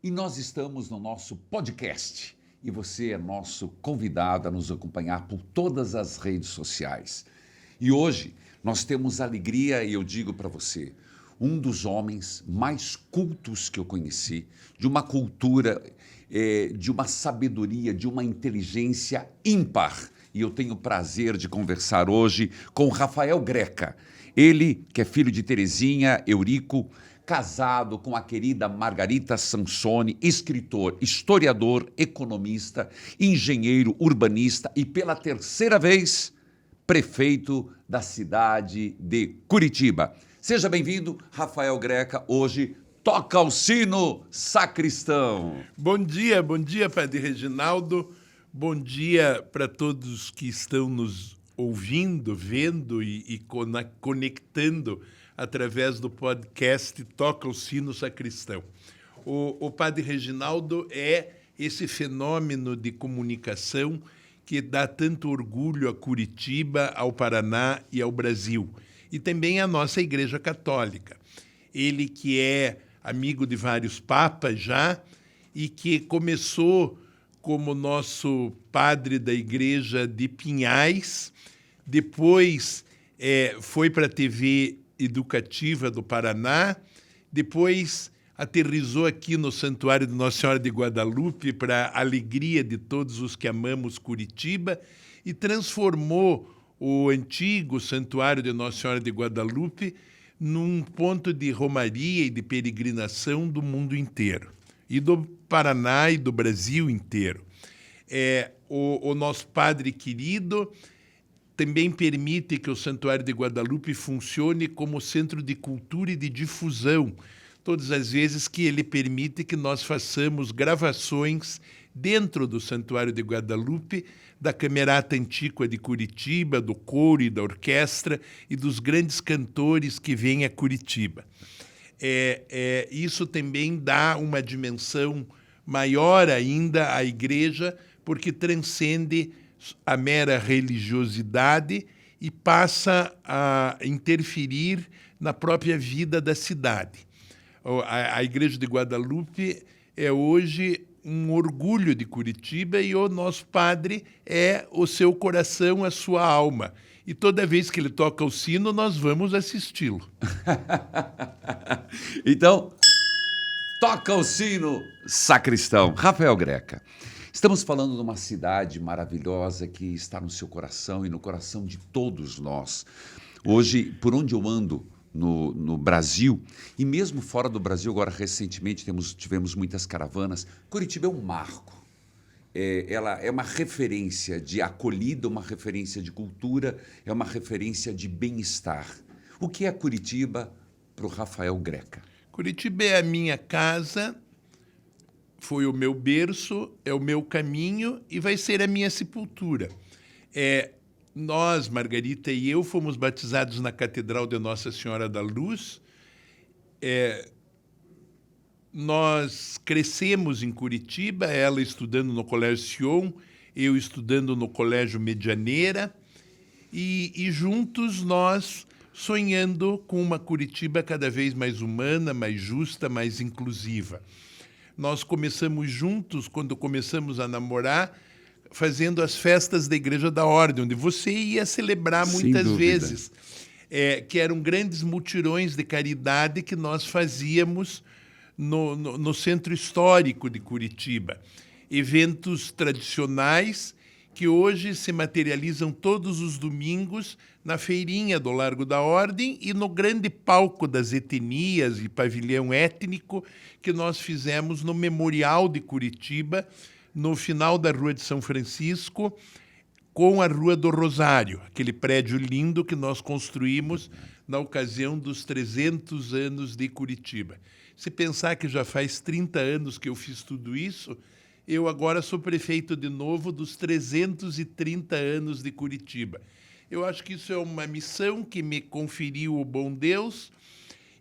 E nós estamos no nosso podcast. E você é nosso convidado a nos acompanhar por todas as redes sociais. E hoje nós temos a alegria, e eu digo para você, um dos homens mais cultos que eu conheci, de uma cultura, de uma sabedoria, de uma inteligência ímpar. E eu tenho o prazer de conversar hoje com Rafael Greca. Ele, que é filho de Terezinha, Eurico, casado com a querida Margarita Sansone, escritor, historiador, economista, engenheiro, urbanista e, pela terceira vez, prefeito da cidade de Curitiba. Seja bem-vindo, Rafael Greca. Hoje, toca o sino, sacristão. Bom dia, Padre Reginaldo. Bom dia para todos que estão nos ouvindo, vendo e conectando através do podcast Toca o Sino Sacristão. O Padre Reginaldo é esse fenômeno de comunicação que dá tanto orgulho a Curitiba, ao Paraná e ao Brasil. E também à nossa Igreja Católica. Ele que é amigo de vários papas já e que começou como nosso padre da Igreja de Pinhais, depois foi para a TV Educativa do Paraná, depois aterrissou aqui no Santuário de Nossa Senhora de Guadalupe para a alegria de todos os que amamos Curitiba e transformou o antigo Santuário de Nossa Senhora de Guadalupe num ponto de romaria e de peregrinação do mundo inteiro, e do Paraná e do Brasil inteiro. O nosso padre querido também permite que o Santuário de Guadalupe funcione como centro de cultura e de difusão, todas as vezes que ele permite que nós façamos gravações dentro do Santuário de Guadalupe, da Camerata Antiqua de Curitiba, do coro e da orquestra e dos grandes cantores que vêm a Curitiba. Isso também dá uma dimensão maior ainda à igreja, porque transcende a mera religiosidade e passa a interferir na própria vida da cidade. A Igreja de Guadalupe é hoje um orgulho de Curitiba e o nosso padre é o seu coração, a sua alma. E toda vez que ele toca o sino, nós vamos assisti-lo. Então, toca o sino, sacristão. Rafael Greca. Estamos falando de uma cidade maravilhosa que está no seu coração e no coração de todos nós. Hoje, por onde eu ando no Brasil, e mesmo fora do Brasil, agora recentemente tivemos muitas caravanas, Curitiba é um marco. Ela é uma referência de acolhida, uma referência de cultura, é uma referência de bem-estar. O que é Curitiba para o Rafael Greca? Curitiba é a minha casa, foi o meu berço, é o meu caminho e vai ser a minha sepultura. Nós, Margarita e eu, fomos batizados na Catedral de Nossa Senhora da Luz. Nós crescemos em Curitiba, ela estudando no Colégio Sion, eu estudando no Colégio Medianeira, e juntos nós sonhando com uma Curitiba cada vez mais humana, mais justa, mais inclusiva. Nós começamos juntos, quando começamos a namorar, fazendo as festas da Igreja da Ordem, onde você ia celebrar muitas vezes, que eram grandes mutirões de caridade que nós fazíamos no centro histórico de Curitiba. Eventos tradicionais que hoje se materializam todos os domingos na feirinha do Largo da Ordem e no grande palco das etnias e pavilhão étnico que nós fizemos no Memorial de Curitiba, no final da Rua de São Francisco, com a Rua do Rosário, aquele prédio lindo que nós construímos na ocasião dos 300 anos de Curitiba. Se pensar que já faz 30 anos que eu fiz tudo isso, eu agora sou prefeito de novo dos 330 anos de Curitiba. Eu acho que isso é uma missão que me conferiu o bom Deus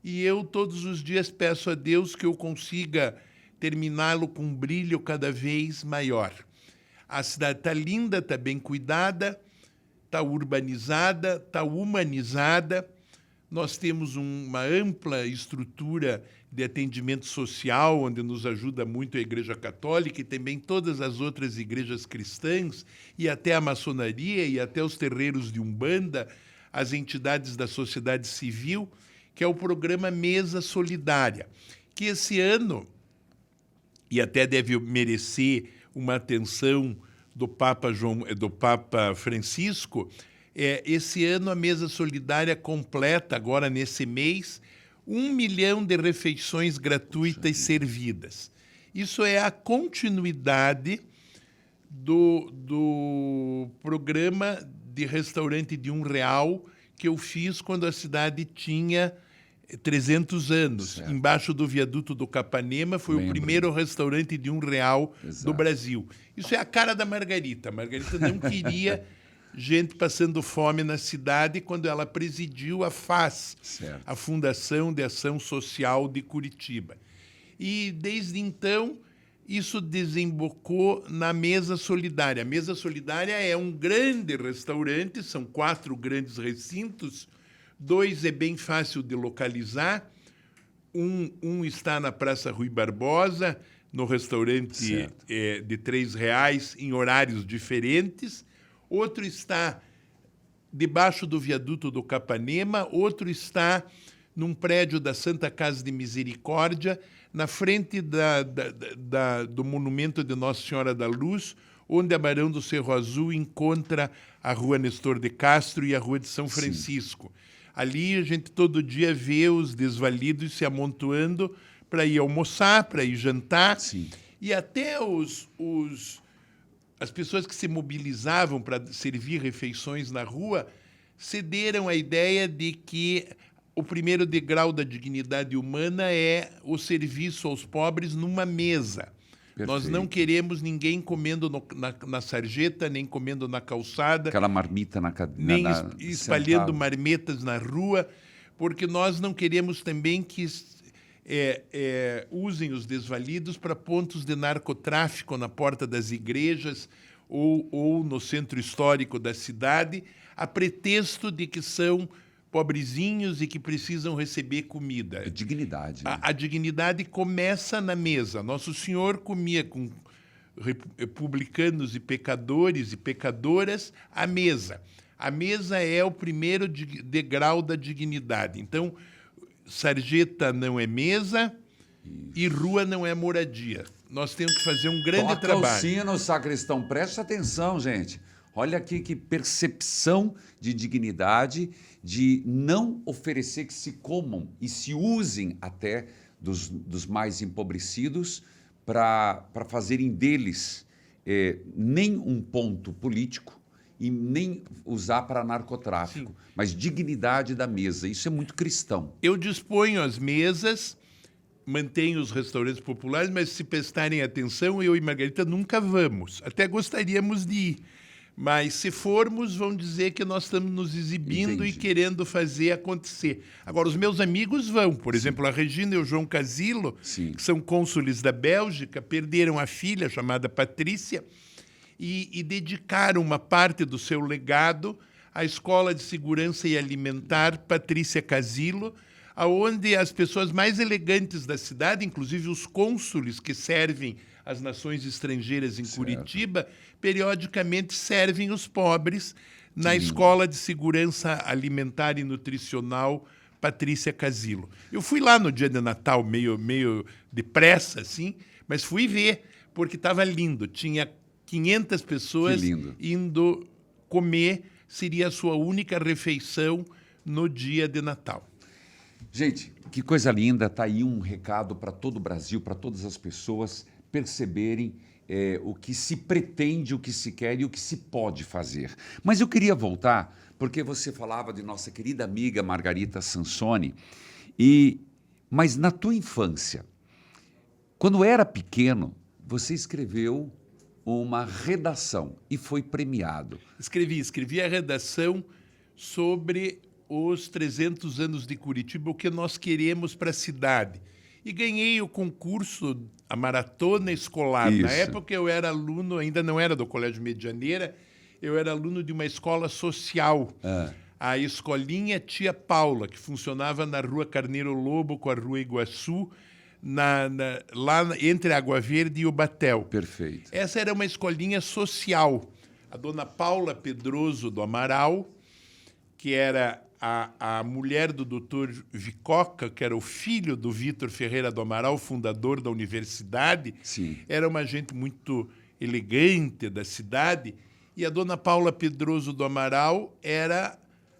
e eu todos os dias peço a Deus que eu consiga terminá-lo com um brilho cada vez maior. A cidade está linda, está bem cuidada, está urbanizada, está humanizada. Nós temos uma ampla estrutura de atendimento social, onde nos ajuda muito a Igreja Católica e também todas as outras igrejas cristãs, e até a maçonaria e até os terreiros de Umbanda, as entidades da sociedade civil, que é o programa Mesa Solidária, que esse ano, e até deve merecer uma atenção do Papa Francisco, esse ano a Mesa Solidária completa, agora nesse mês, 1 milhão de refeições gratuitas servidas. Isso é a continuidade do programa de restaurante de R$1 que eu fiz quando a cidade tinha 300 anos. Certo. Embaixo do viaduto do Capanema foi o primeiro restaurante de R$1 do Brasil. Isso é a cara da Margarita. A Margarita não queria gente passando fome na cidade quando ela presidiu a FAS, certo, a Fundação de Ação Social de Curitiba. E, desde então, isso desembocou na Mesa Solidária. A Mesa Solidária é um grande restaurante, são 4 grandes recintos, 2 é bem fácil de localizar, um está na Praça Rui Barbosa, no restaurante de R$3, em horários diferentes. Outro está debaixo do viaduto do Capanema, outro está num prédio da Santa Casa de Misericórdia, na frente do monumento de Nossa Senhora da Luz, onde a Barão do Cerro Azul encontra a Rua Nestor de Castro e a Rua de São Francisco. Sim. Ali a gente todo dia vê os desvalidos se amontoando para ir almoçar, para ir jantar. Sim. E até as pessoas que se mobilizavam para servir refeições na rua cederam à ideia de que o primeiro degrau da dignidade humana é o serviço aos pobres numa mesa. Perfeito. Nós não queremos ninguém comendo na sarjeta, nem comendo na calçada. Aquela marmita nem espalhando marmitas na rua, porque nós não queremos também que usem os desvalidos para pontos de narcotráfico na porta das igrejas ou no centro histórico da cidade, a pretexto de que são pobrezinhos e que precisam receber comida. É dignidade. Né? A dignidade começa na mesa. Nosso Senhor comia com publicanos e pecadores e pecadoras à mesa. A mesa é o primeiro degrau da dignidade. Então, sarjeta não é mesa e rua não é moradia. Nós temos que fazer um grande trabalho. Toca o sino, sacristão. Preste atenção, gente. Olha aqui que percepção de dignidade, de não oferecer que se comam e se usem até dos mais empobrecidos para fazerem deles nem um ponto político e nem usar para narcotráfico, sim, mas dignidade da mesa. Isso é muito cristão. Eu disponho as mesas, mantenho os restaurantes populares, mas se prestarem atenção, eu e Margarita nunca vamos. Até gostaríamos de ir. Mas, se formos, vão dizer que nós estamos nos exibindo. Entendi. E querendo fazer acontecer. Agora, os meus amigos vão. Por exemplo, a Regina e o João Casilo, sim, que são cônsules da Bélgica, perderam a filha, chamada Patrícia, e dedicaram uma parte do seu legado à Escola de Segurança e Alimentar Patrícia Casilo, onde as pessoas mais elegantes da cidade, inclusive os cônsules que servem as nações estrangeiras em certo. Curitiba, periodicamente servem os pobres na sim. Escola de Segurança Alimentar e Nutricional Patrícia Casilo. Eu fui lá no dia de Natal, meio depressa, assim, mas fui ver, porque estava lindo. Tinha 500 pessoas indo comer, seria a sua única refeição no dia de Natal. Gente, que coisa linda. Está aí um recado para todo o Brasil, para todas as pessoas perceberem o que se pretende, o que se quer e o que se pode fazer. Mas eu queria voltar, porque você falava de nossa querida amiga Margarita Sansone, mas na tua infância, quando era pequeno, você escreveu uma redação e foi premiado. Escrevi a redação sobre os 300 anos de Curitiba, o que nós queremos para a cidade. E ganhei o concurso, a maratona escolar. Isso. Na época eu era aluno, ainda não era do Colégio Medianeira, eu era aluno de uma escola social. a escolinha Tia Paula, que funcionava na Rua Carneiro Lobo com a Rua Iguaçu, entre Água Verde e Ubatel. Perfeito. Essa era uma escolinha social. A dona Paula Pedroso do Amaral, que era a mulher do doutor Vicoca, que era o filho do Vitor Ferreira do Amaral, fundador da universidade, Sim. era uma gente muito elegante da cidade, e a dona Paula Pedroso do Amaral era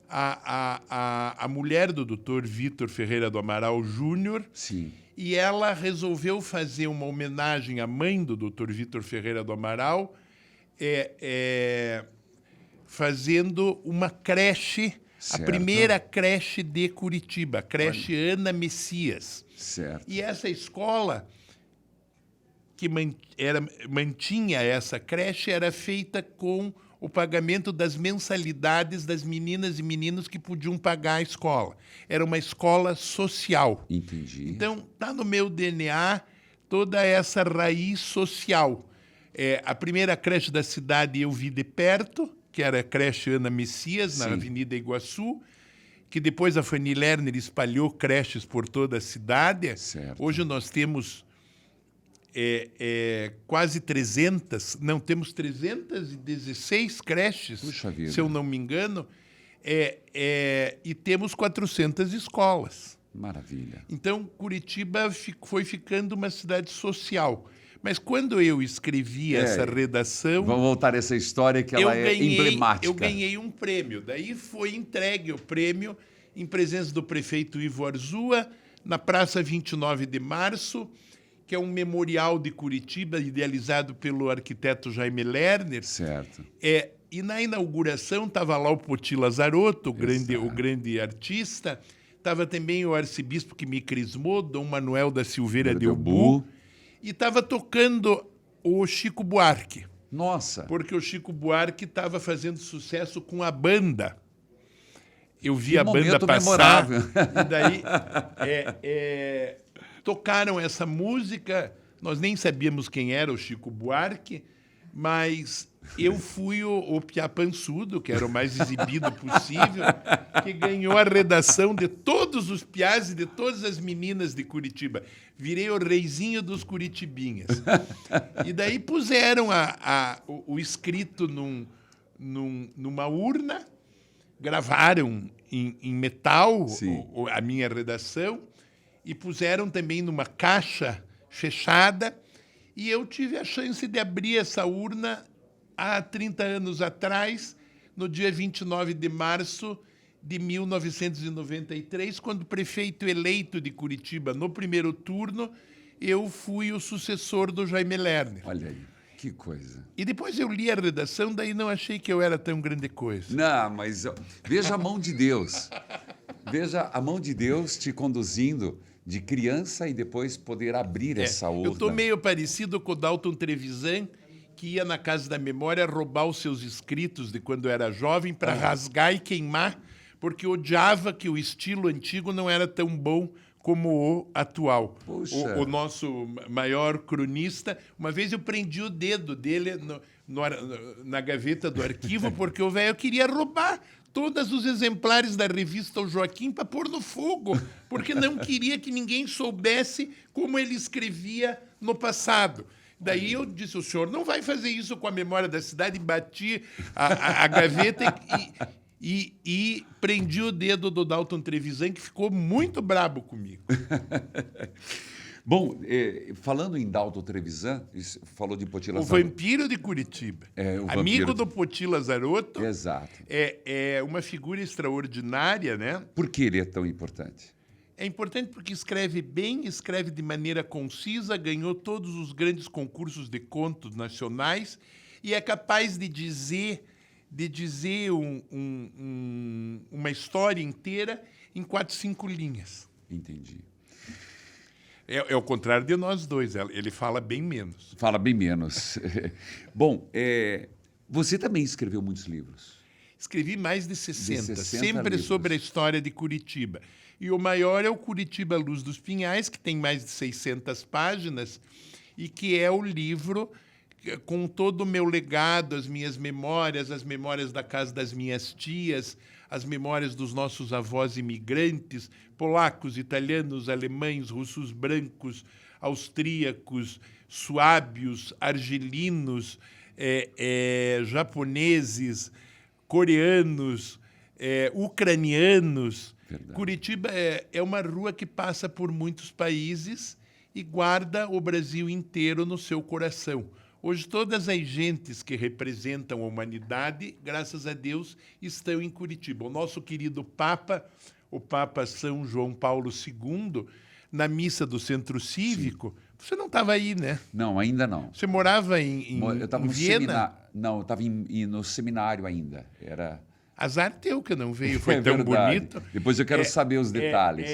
a mulher do doutor Vitor Ferreira do Amaral Júnior. Sim. E ela resolveu fazer uma homenagem à mãe do doutor Vitor Ferreira do Amaral, fazendo uma creche, certo. A primeira creche de Curitiba, a creche Ana Messias. Certo. E essa escola que mantinha essa creche era feita com o pagamento das mensalidades das meninas e meninos que podiam pagar a escola. Era uma escola social. Entendi. Então, está no meu DNA toda essa raiz social. A primeira creche da cidade eu vi de perto, que era a creche Ana Messias, na Avenida Iguaçu, que depois a Fanny Lerner espalhou creches por toda a cidade. Certo. Hoje nós temos quase 300, não, temos 316 creches, Puxa vida. se eu não me engano, e temos 400 escolas. Maravilha. Então, Curitiba foi ficando uma cidade social. Mas quando eu escrevi essa redação... Vamos voltar a essa história que ela é emblemática. Eu ganhei um prêmio. Daí foi entregue o prêmio em presença do prefeito Ivo Arzua, na Praça 29 de Março, que é um memorial de Curitiba, idealizado pelo arquiteto Jaime Lerner. Certo. E na inauguração estava lá o Poti Lazarotto, o grande artista. Estava também o arcebispo que me crismou, Dom Manuel da Silveira Delbu. E estava tocando o Chico Buarque. Nossa! Porque o Chico Buarque estava fazendo sucesso com a banda. Eu vi a banda passar. Memorável. E daí tocaram essa música. Nós nem sabíamos quem era o Chico Buarque, mas eu fui o piá pançudo, que era o mais exibido possível, que ganhou a redação de todos os piás e de todas as meninas de Curitiba. Virei o reizinho dos curitibinhas. E daí puseram o escrito numa urna, gravaram em metal a minha redação e puseram também numa caixa fechada, e eu tive a chance de abrir essa urna há 30 anos atrás, no dia 29 de março de 1993, quando prefeito eleito de Curitiba no primeiro turno, eu fui o sucessor do Jaime Lerner. Olha aí, que coisa. E depois eu li a redação, daí não achei que eu era tão grande coisa. Não, mas veja a mão de Deus. Veja a mão de Deus te conduzindo de criança e depois poder abrir essa urna. Eu estou meio parecido com o Dalton Trevisan, que ia na Casa da Memória roubar os seus escritos de quando era jovem para rasgar e queimar, porque odiava que o estilo antigo não era tão bom como o atual. O nosso maior cronista, uma vez eu prendi o dedo dele na gaveta do arquivo, porque o velho queria roubar todos os exemplares da revista O Joaquim para pôr no fogo, porque não queria que ninguém soubesse como ele escrevia no passado. Daí eu disse, o senhor não vai fazer isso com a memória da cidade, e bati a gaveta e prendi o dedo do Dalton Trevisan, que ficou muito brabo comigo. Bom, falando em Dalton Trevisan, falou de Poti Lazarotto. O vampiro de Curitiba. Amigo do Poti Lazarotto. Exato. É uma figura extraordinária, né? Por que ele é tão importante? É importante porque escreve bem, escreve de maneira concisa, ganhou todos os grandes concursos de contos nacionais e é capaz de dizer uma história inteira em 4, 5 linhas. Entendi. É o contrário de nós dois, ele fala bem menos. Fala bem menos. Bom, você também escreveu muitos livros. Escrevi mais de 60 sempre livros. Sobre a história de Curitiba. E o maior é o Curitiba Luz dos Pinhais, que tem mais de 600 páginas, e que é o livro com todo o meu legado, as minhas memórias, as memórias da casa das minhas tias, as memórias dos nossos avós imigrantes, polacos, italianos, alemães, russos brancos, austríacos, suábios, argelinos, japoneses, coreanos, ucranianos. Verdade. Curitiba é uma rua que passa por muitos países e guarda o Brasil inteiro no seu coração. Hoje, todas as gentes que representam a humanidade, graças a Deus, estão em Curitiba. O nosso querido Papa, o Papa São João Paulo II, na missa do Centro Cívico, você não estava aí, né? Não, ainda não. Você morava em Eu estava em no Viena? seminário. Não, eu estava no seminário ainda. Era... Azar teu que não veio, foi É tão verdade. bonito. Depois eu quero saber os detalhes.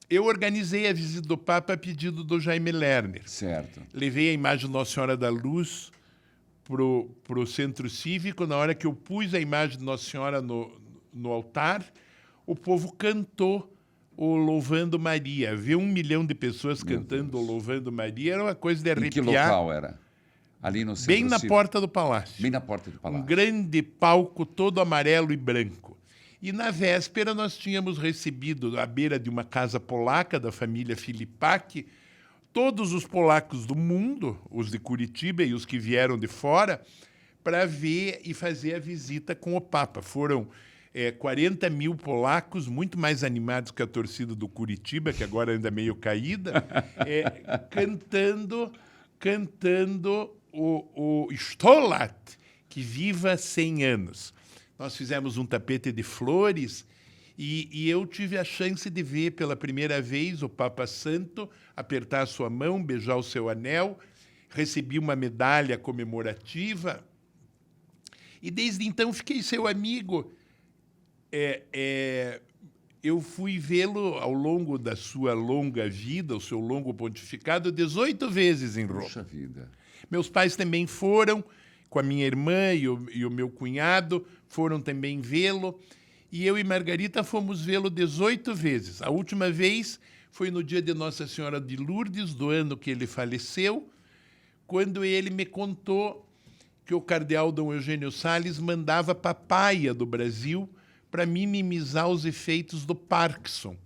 Eu organizei a visita do Papa a pedido do Jaime Lerner. Certo. Levei a imagem de Nossa Senhora da Luz pro Centro Cívico. Na hora que eu pus a imagem de Nossa Senhora no altar, o povo cantou o Louvando Maria. Ver 1 milhão de pessoas cantando o Louvando Maria era uma coisa de arrepiar. Em que local era? Ali no Centro Bem na Cívico? porta do palácio. Bem na porta do palácio. Um grande palco todo amarelo e branco. E na véspera nós tínhamos recebido, à beira de uma casa polaca da família Filipak, todos os polacos do mundo, os de Curitiba e os que vieram de fora, para ver e fazer a visita com o Papa. Foram 40 mil polacos, muito mais animados que a torcida do Curitiba, que agora anda meio caída, cantando o Stolat, que viva 100 anos. Nós fizemos um tapete de flores e eu tive a chance de ver pela primeira vez o Papa Santo apertar a sua mão, beijar o seu anel, recebi uma medalha comemorativa e desde então fiquei seu amigo. Eu fui vê-lo ao longo da sua longa vida, o seu longo pontificado, 18 vezes em Roma. Puxa vida. Meus pais também foram, com a minha irmã e o meu cunhado, foram também vê-lo. E eu e Margarita fomos vê-lo 18 vezes. A última vez foi no dia de Nossa Senhora de Lourdes, do ano que ele faleceu, quando ele me contou que o cardeal Dom Eugênio Salles mandava papaya do Brasil para minimizar os efeitos do Parkinson.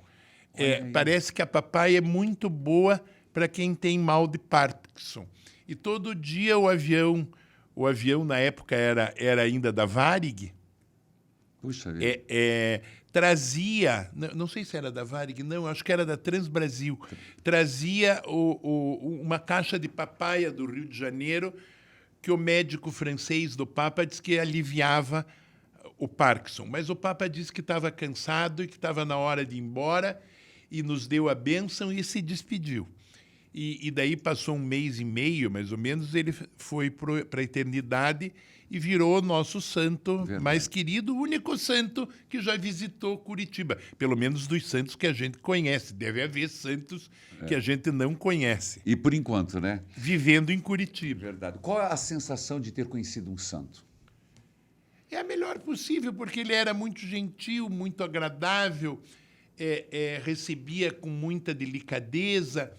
Parece que a papaya é muito boa para quem tem mal de Parkinson. E todo dia o avião na época era ainda da Varig, Puxa vida. trazia, não sei se era da Varig, não, acho que era da Transbrasil, trazia uma caixa de papaya do Rio de Janeiro que o médico francês do Papa disse que aliviava o Parkinson. Mas o Papa disse que estava cansado e que estava na hora de ir embora e nos deu a bênção e se despediu. E daí passou 1 mês e meio, mais ou menos, ele foi para a eternidade e virou o nosso santo mais querido, o único santo que já visitou Curitiba. Pelo menos dos santos que a gente conhece. Deve haver santos que a gente não conhece. E por enquanto, né? Vivendo em Curitiba. Verdade. Qual é a sensação de ter conhecido um santo? É a melhor possível, porque ele era muito gentil, muito agradável, recebia com muita delicadeza.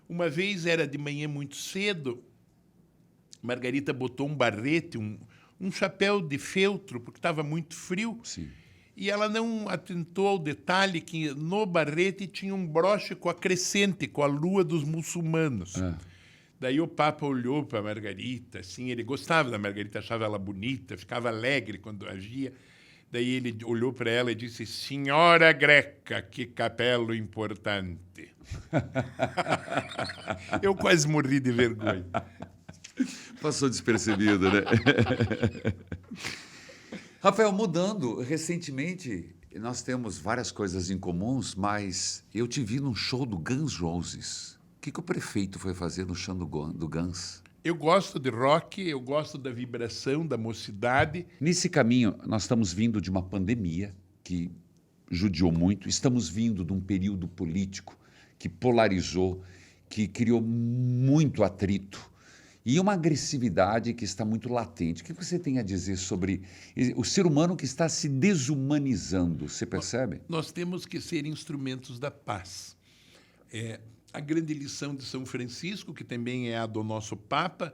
Uma vez era de manhã muito cedo, Margarita botou um barrete, um chapéu de feltro, porque estava muito frio. Sim. E ela não atentou ao detalhe que no barrete tinha um broche com a crescente, com a lua dos muçulmanos. Daí o Papa olhou para a Margarita, assim, ele gostava da Margarita, achava ela bonita, ficava alegre quando agia. Daí ele olhou para ela e disse: "Senhora Greca, que capelo importante." Eu quase morri de vergonha. Passou despercebido, né? Rafael, mudando, recentemente nós temos várias coisas em comuns, mas eu te vi num show do Guns N' Roses. O que o prefeito foi fazer no show do Guns? Eu gosto de rock, eu gosto da vibração, da mocidade. Nesse caminho, nós estamos vindo de uma pandemia que judiou muito, estamos vindo de um período político que polarizou, que criou muito atrito e uma agressividade que está muito latente. O que você tem a dizer sobre o ser humano que está se desumanizando? Você percebe? Nós temos que ser instrumentos da paz. A grande lição de São Francisco, que também é a do nosso Papa,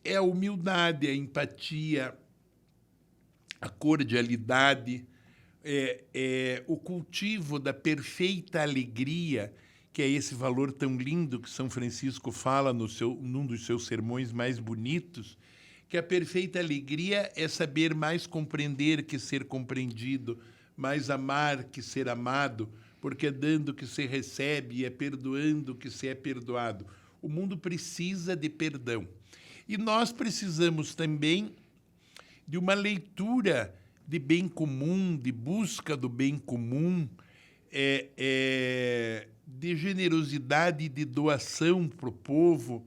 é a humildade, a empatia, a cordialidade, o cultivo da perfeita alegria, que é esse valor tão lindo que São Francisco fala num dos seus sermões mais bonitos, que a perfeita alegria é saber mais compreender que ser compreendido, mais amar que ser amado, porque é dando que se recebe e é perdoando que se é perdoado. O mundo precisa de perdão. E nós precisamos também de uma leitura de bem comum, de busca do bem comum, de generosidade e de doação para o povo,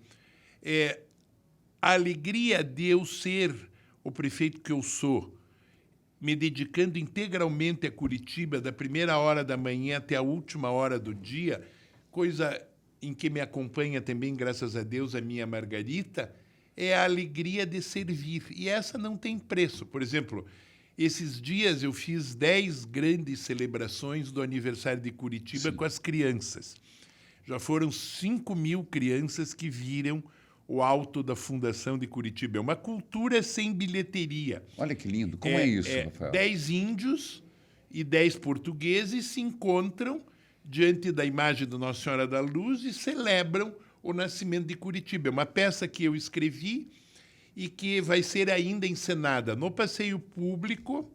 a alegria de eu ser o prefeito que eu sou, me dedicando integralmente a Curitiba, da primeira hora da manhã até a última hora do dia, coisa em que me acompanha também, graças a Deus, a minha Margarita, é a alegria de servir. E essa não tem preço. Por exemplo, esses dias eu fiz 10 grandes celebrações do aniversário de Curitiba com as crianças. Já foram 5.000 crianças que viram o alto da Fundação de Curitiba. É uma cultura sem bilheteria. Olha que lindo. Como é isso, Rafael? 10 índios e 10 portugueses se encontram diante da imagem de Nossa Senhora da Luz e celebram o nascimento de Curitiba. É uma peça que eu escrevi e que vai ser ainda encenada no Passeio Público,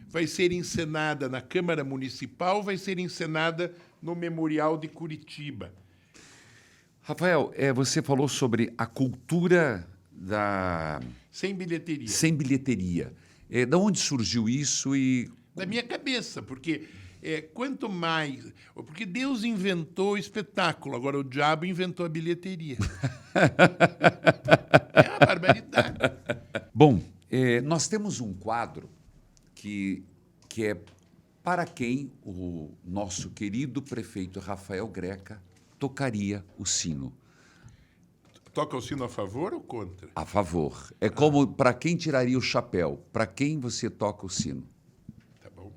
vai ser encenada na Câmara Municipal, vai ser encenada no Memorial de Curitiba. Rafael, você falou sobre a cultura da... Sem bilheteria. Sem bilheteria. De onde surgiu isso e... Da minha cabeça, porque quanto mais... Porque Deus inventou o espetáculo, agora o diabo inventou a bilheteria. É uma barbaridade. Bom, nós temos um quadro que é para quem o nosso querido prefeito Rafael Greca tocaria o sino. Toca o sino a favor ou contra? A favor. É como para quem tiraria o chapéu, para quem você toca o sino. Tá bom.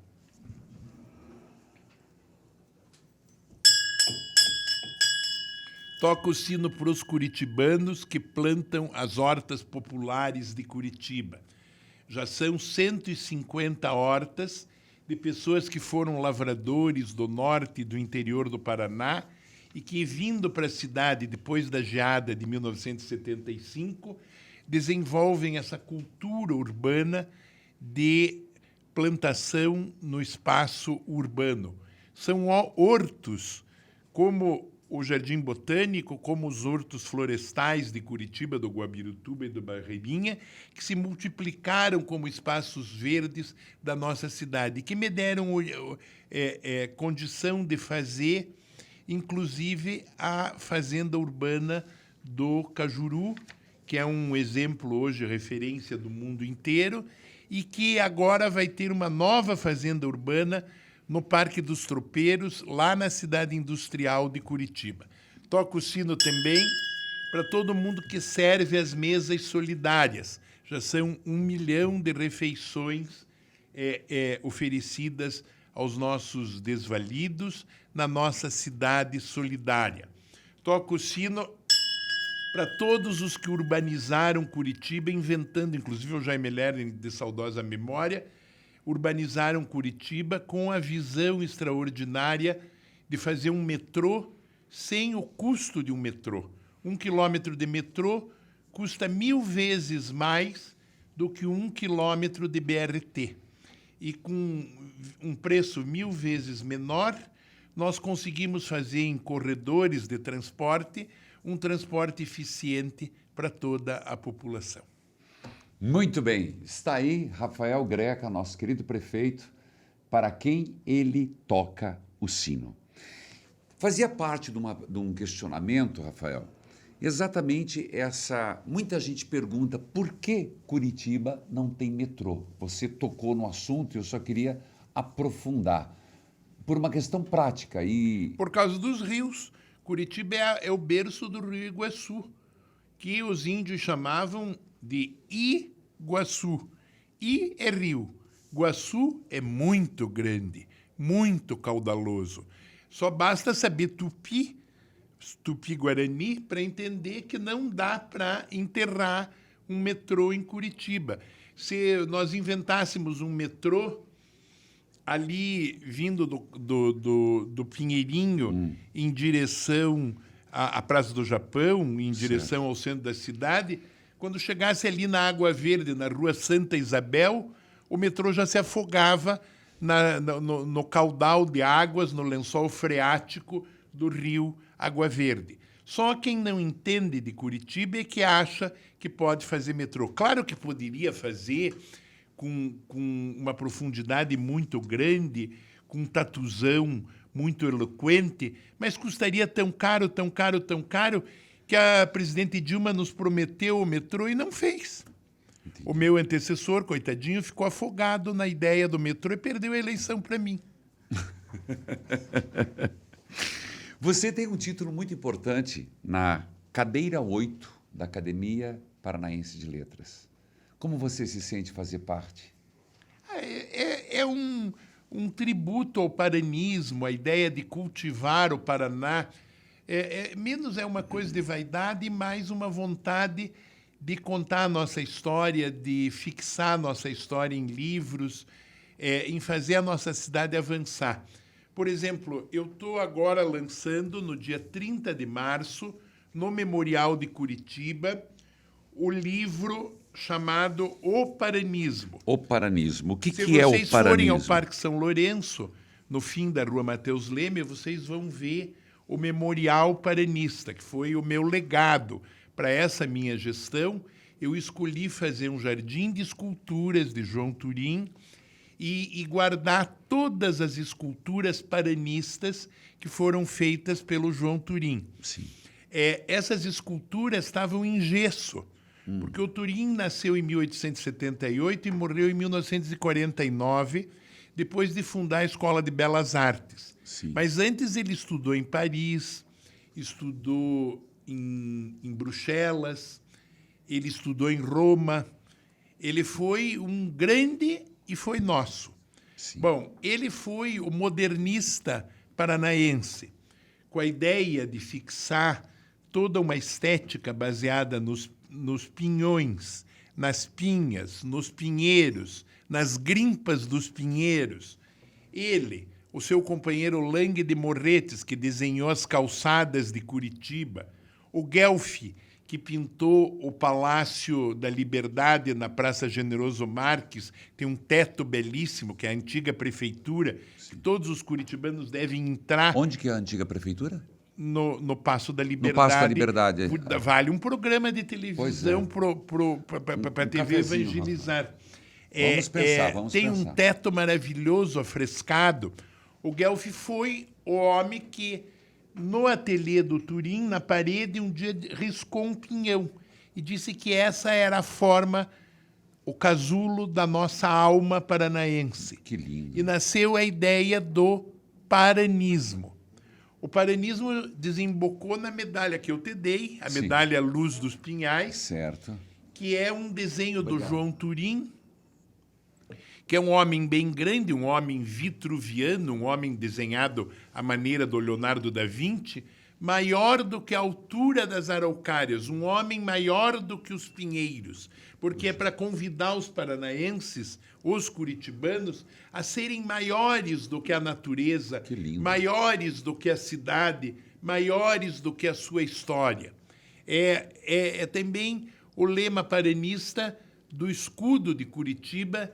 Toca o sino para os curitibanos que plantam as hortas populares de Curitiba. Já são 150 hortas de pessoas que foram lavradores do norte e do interior do Paraná e que, vindo para a cidade depois da geada de 1975, desenvolvem essa cultura urbana de plantação no espaço urbano. São hortos como o Jardim Botânico, como os hortos florestais de Curitiba, do Guabirutuba e do Barreirinha, que se multiplicaram como espaços verdes da nossa cidade, que me deram condição de fazer, inclusive, a fazenda urbana do Cajuru, que é um exemplo hoje, referência do mundo inteiro, e que agora vai ter uma nova fazenda urbana no Parque dos Tropeiros, lá na cidade industrial de Curitiba. Toca o sino também para todo mundo que serve as mesas solidárias. Já são 1 milhão de refeições oferecidas aos nossos desvalidos na nossa cidade solidária. Toca o sino para todos os que urbanizaram Curitiba, inventando, inclusive o Jaime Lerner, de saudosa memória, urbanizaram Curitiba com a visão extraordinária de fazer um metrô sem o custo de um metrô. 1 quilômetro de metrô custa 1000 vezes mais do que 1 quilômetro de BRT. E com um preço 1000 vezes menor, nós conseguimos fazer em corredores de transporte um transporte eficiente para toda a população. Muito bem. Está aí Rafael Greca, nosso querido prefeito, para quem ele toca o sino. Fazia parte de um questionamento, Rafael, exatamente essa... Muita gente pergunta por que Curitiba não tem metrô. Você tocou no assunto e eu só queria aprofundar. Por uma questão prática e... Por causa dos rios. Curitiba é o berço do Rio Iguaçu, que os índios chamavam de Iguaçu. I é rio. Guaçu é muito grande, muito caudaloso. Só basta saber tupi-guarani, para entender que não dá para enterrar um metrô em Curitiba. Se nós inventássemos um metrô ali vindo do Pinheirinho em direção à Praça do Japão, em direção ao centro da cidade, quando chegasse ali na Água Verde, na Rua Santa Isabel, o metrô já se afogava no caudal de águas, no lençol freático do rio Água Verde. Só quem não entende de Curitiba é que acha que pode fazer metrô. Claro que poderia fazer com uma profundidade muito grande, com um tatuzão muito eloquente, mas custaria tão caro, tão caro, tão caro, que a presidente Dilma nos prometeu o metrô e não fez. Entendi. O meu antecessor, coitadinho, ficou afogado na ideia do metrô e perdeu a eleição para mim. Você tem um título muito importante na cadeira 8 da Academia Paranaense de Letras. Como você se sente fazer parte? É um tributo ao paranismo, a ideia de cultivar o Paraná. Menos é uma coisa de vaidade e mais uma vontade de contar a nossa história, de fixar a nossa história em livros, em fazer a nossa cidade avançar. Por exemplo, eu estou agora lançando, no dia 30 de março, no Memorial de Curitiba, o livro chamado O Paranismo. O Paranismo. O que é o paranismo? Se vocês forem ao paranismo? Parque São Lourenço, no fim da Rua Mateus Leme, vocês vão ver o Memorial Paranista, que foi o meu legado. Para essa minha gestão, eu escolhi fazer um jardim de esculturas de João Turim e guardar todas as esculturas paranistas que foram feitas pelo João Turim. Sim. Essas esculturas estavam em gesso, porque o Turim nasceu em 1878 e morreu em 1949, depois de fundar a Escola de Belas Artes. Sim. Mas antes ele estudou em Paris, estudou em Bruxelas, ele estudou em Roma. Ele foi um grande e foi nosso. Sim. Bom, ele foi o modernista paranaense, com a ideia de fixar toda uma estética baseada nos pinhões, nas pinhas, nos pinheiros, nas grimpas dos pinheiros. Ele, o seu companheiro Lange de Morretes, que desenhou as calçadas de Curitiba, o Guelfi, que pintou o Palácio da Liberdade na Praça Generoso Marques, tem um teto belíssimo, que é a antiga prefeitura, que todos os curitibanos devem entrar. Onde que é a antiga prefeitura? No Paço da Liberdade. No Paço da Liberdade. Vale um programa de televisão para a TV evangelizar. Vamos pensar. Tem um teto maravilhoso, afrescado. O Guelfi foi o homem que, no ateliê do Turim, na parede, um dia riscou um pinhão e disse que essa era a forma, o casulo da nossa alma paranaense. Que lindo. E nasceu a ideia do paranismo. O paranismo desembocou na medalha que eu te dei, a medalha Luz dos Pinhais, certo, que é um desenho do João Turim, que é um homem bem grande, um homem vitruviano, um homem desenhado à maneira do Leonardo da Vinci, maior do que a altura das araucárias, um homem maior do que os pinheiros, porque é para convidar os paranaenses, os curitibanos, a serem maiores do que a natureza, maiores do que a cidade, maiores do que a sua história. É também o lema paranista do escudo de Curitiba,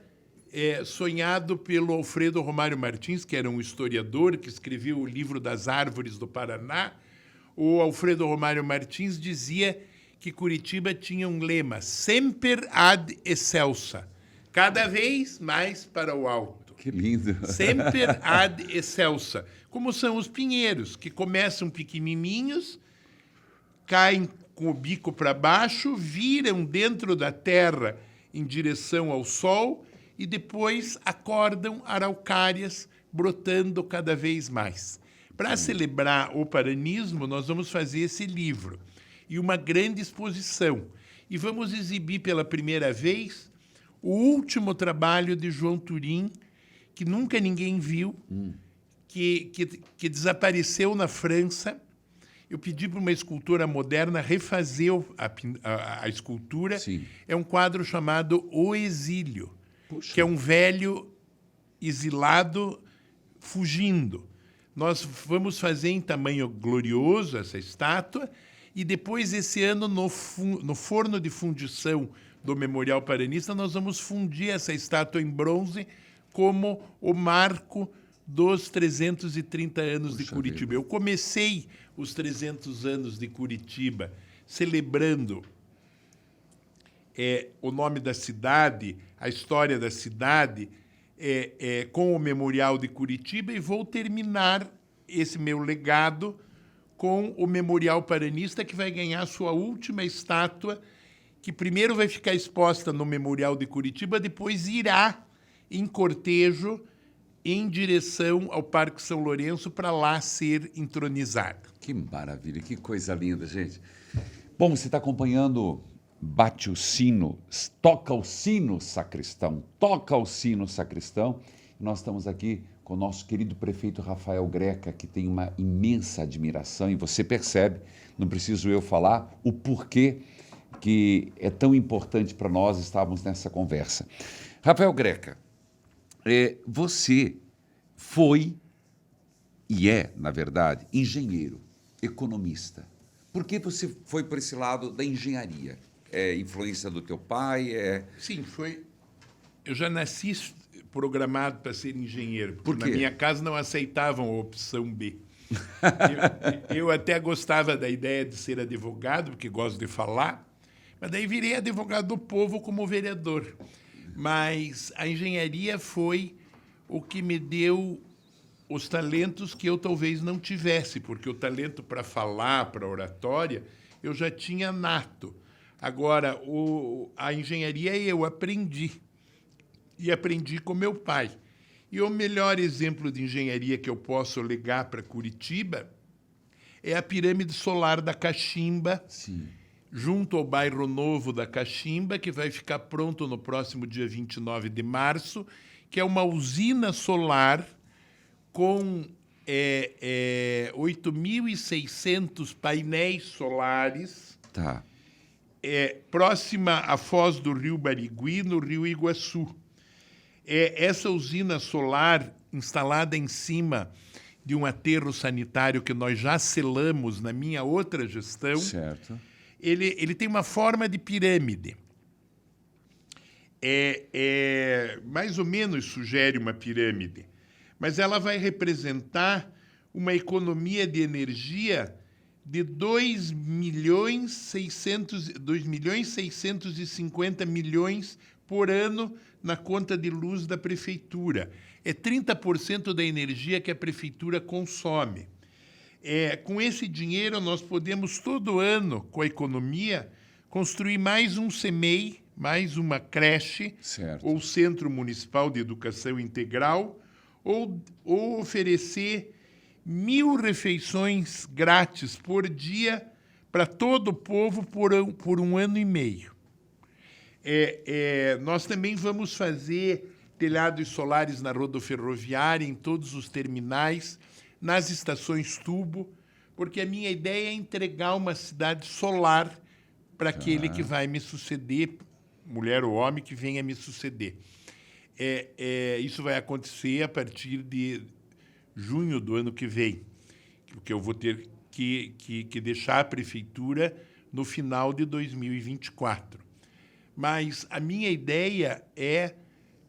sonhado pelo Alfredo Romário Martins, que era um historiador que escreveu o livro das Árvores do Paraná. O Alfredo Romário Martins dizia que Curitiba tinha um lema, Semper ad excelsa, cada vez mais para o alto. Que lindo. Semper ad excelsa, como são os pinheiros, que começam pequenininhos, caem com o bico para baixo, viram dentro da terra em direção ao sol e depois acordam araucárias brotando cada vez mais. Para celebrar o paranismo, nós vamos fazer esse livro e uma grande exposição. E vamos exibir pela primeira vez o último trabalho de João Turim, que nunca ninguém viu, que desapareceu na França eu pedi para uma escultora moderna refazer a escultura. Sim. É um quadro chamado O Exílio, Puxa. que é um velho exilado fugindo. Nós vamos fazer em tamanho glorioso essa estátua e depois, esse ano, no forno de fundição do Memorial Paranista, nós vamos fundir essa estátua em bronze como o marco dos 330 anos de Curitiba. Vida. Eu comecei os 300 anos de Curitiba celebrando o nome da cidade, a história da cidade, com o Memorial de Curitiba, e vou terminar esse meu legado com o Memorial Paranista, que vai ganhar sua última estátua, que primeiro vai ficar exposta no Memorial de Curitiba, depois irá em cortejo em direção ao Parque São Lourenço para lá ser entronizada. Que maravilha, que coisa linda, gente. Bom, você está acompanhando Bate o Sino, Toca o Sino, Sacristão, Toca o Sino, Sacristão. Nós estamos aqui com o nosso querido prefeito Rafael Greca, que tem uma imensa admiração, e você percebe, não preciso eu falar, o porquê que é tão importante para nós estarmos nessa conversa. Rafael Greca, você foi e é, na verdade, engenheiro, economista. Por que você foi por esse lado da engenharia? É influência do teu pai? Sim, foi. Eu já nasci programado para ser engenheiro. Por quê? Na minha casa não aceitavam a opção B. Eu até gostava da ideia de ser advogado, porque gosto de falar, mas daí virei advogado do povo como vereador. Mas a engenharia foi o que me deu os talentos que eu talvez não tivesse, porque o talento para falar, para oratória, eu já tinha nato. Agora, a engenharia eu aprendi, e aprendi com meu pai. E o melhor exemplo de engenharia que eu posso legar para Curitiba é a pirâmide solar da Caximba, Sim. junto ao bairro novo da Caximba, que vai ficar pronto no próximo dia 29 de março, que é uma usina solar com 8.600 painéis solares, Tá. próxima à foz do Rio Barigui, no Rio Iguaçu. Essa usina solar, instalada em cima de um aterro sanitário que nós já selamos na minha outra gestão, Certo. ele tem uma forma de pirâmide. Mais ou menos sugere uma pirâmide, mas ela vai representar uma economia de energia de 2.650 milhões por ano na conta de luz da prefeitura. É 30% da energia que a prefeitura consome. Com esse dinheiro, nós podemos, todo ano, com a economia, construir mais um CEMEI, mais uma creche, Certo. ou Centro Municipal de Educação Integral, ou oferecer 1.000 refeições grátis por dia para todo o povo por um ano e meio. Nós também vamos fazer telhados solares na rodoferroviária, em todos os terminais, nas estações tubo, porque a minha ideia é entregar uma cidade solar para aquele que vai me suceder, mulher ou homem que venha me suceder. Isso vai acontecer a partir de junho do ano que vem, porque eu vou ter que deixar a prefeitura no final de 2024. Mas a minha ideia é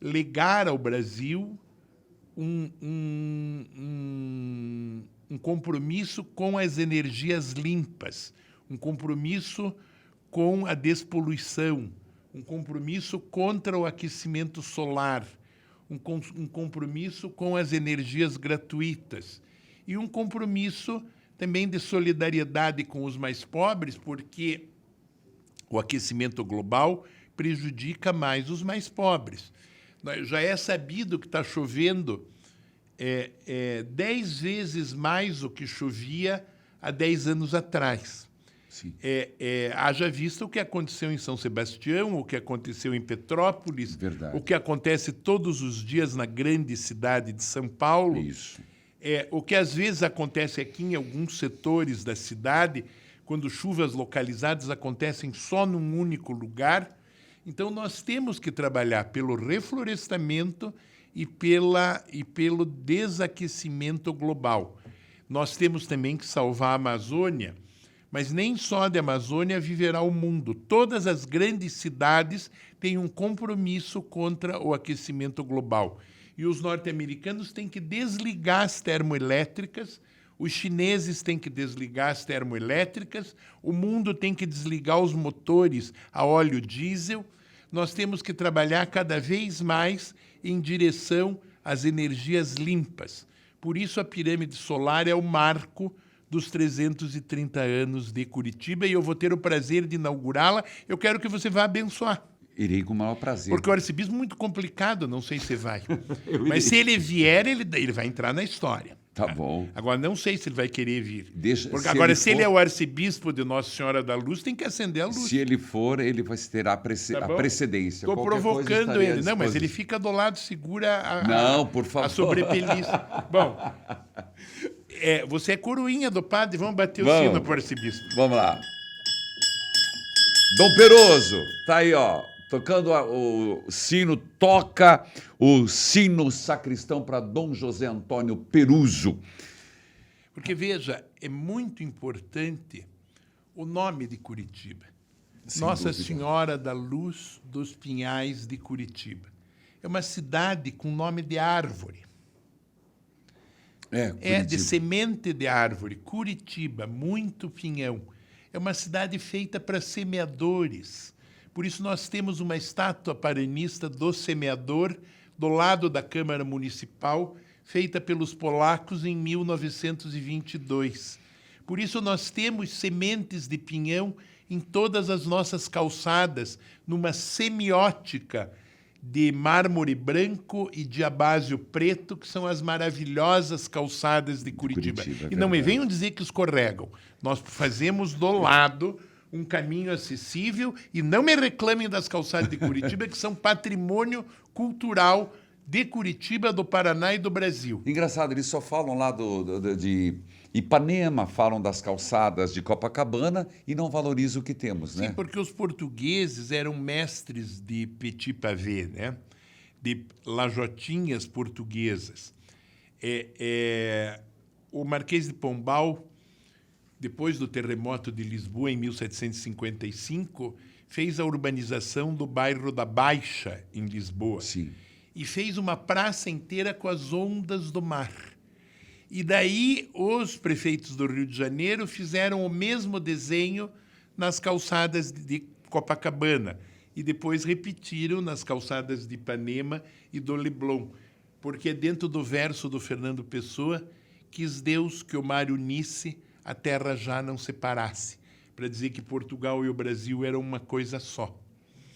legar ao Brasil um compromisso com as energias limpas, um compromisso com a despoluição, um compromisso contra o aquecimento solar, um compromisso com as energias gratuitas e um compromisso também de solidariedade com os mais pobres, porque o aquecimento global prejudica mais os mais pobres. Já é sabido que está chovendo 10 vezes mais o que chovia há 10 anos atrás. Sim. Haja vista o que aconteceu em São Sebastião, o que aconteceu em Petrópolis, Verdade. o que acontece todos os dias na grande cidade de São Paulo. Isso. O que às vezes acontece aqui em alguns setores da cidade, quando chuvas localizadas acontecem só num único lugar. Então, nós temos que trabalhar pelo reflorestamento e pelo desaquecimento global. Nós temos também que salvar a Amazônia, mas nem só da Amazônia viverá o mundo. Todas as grandes cidades têm um compromisso contra o aquecimento global. E os norte-americanos têm que desligar as termoelétricas, os chineses têm que desligar as termoelétricas, o mundo tem que desligar os motores a óleo diesel. Nós temos que trabalhar cada vez mais em direção às energias limpas. Por isso, a pirâmide solar é o marco dos 330 anos de Curitiba, e eu vou ter o prazer de inaugurá-la. Eu quero que você vá abençoar. Irei com o maior prazer. Porque o arcebispo é muito complicado, não sei se você vai. Mas se ele vier, ele vai entrar na história. Tá bom. Agora, não sei se ele vai querer vir. Porque se agora, ele se ele é o arcebispo de Nossa Senhora da Luz, tem que acender a luz. Se ele for, ele vai ter a precedência. Estou provocando ele. Não, mas ele fica do lado, segura por favor. A sobrepeliça. Bom, você é coroinha do padre, vamos bater o sino para o arcebispo. Vamos lá. Dom Peroso, tá aí, ó. Tocando o sino, toca o sino sacristão para Dom José Antônio Peruso. Porque, veja, é muito importante o nome de Curitiba. Nossa Senhora da Luz dos Pinhais de Curitiba. É uma cidade com nome de árvore. É de semente de árvore. Curitiba, muito pinhão. É uma cidade feita para semeadores. Por isso, nós temos uma estátua paranista do semeador do lado da Câmara Municipal, feita pelos polacos em 1922. Por isso, nós temos sementes de pinhão em todas as nossas calçadas, numa semiótica de mármore branco e de abásio preto, que são as maravilhosas calçadas de Curitiba. E não me venham dizer que escorregam. Nós fazemos do lado um caminho acessível, e não me reclamem das calçadas de Curitiba, que são patrimônio cultural de Curitiba, do Paraná e do Brasil. Engraçado, eles só falam lá de Ipanema, falam das calçadas de Copacabana e não valorizam o que temos, né? Sim, porque os portugueses eram mestres de petit pavé, né? De lajotinhas portuguesas. O Marquês de Pombal, depois do terremoto de Lisboa, em 1755, fez a urbanização do bairro da Baixa, em Lisboa. Sim. E fez uma praça inteira com as ondas do mar. E daí os prefeitos do Rio de Janeiro fizeram o mesmo desenho nas calçadas de Copacabana. E depois repetiram nas calçadas de Ipanema e do Leblon. Porque dentro do verso do Fernando Pessoa, quis Deus que o mar unisse, a terra já não separasse, para dizer que Portugal e o Brasil eram uma coisa só.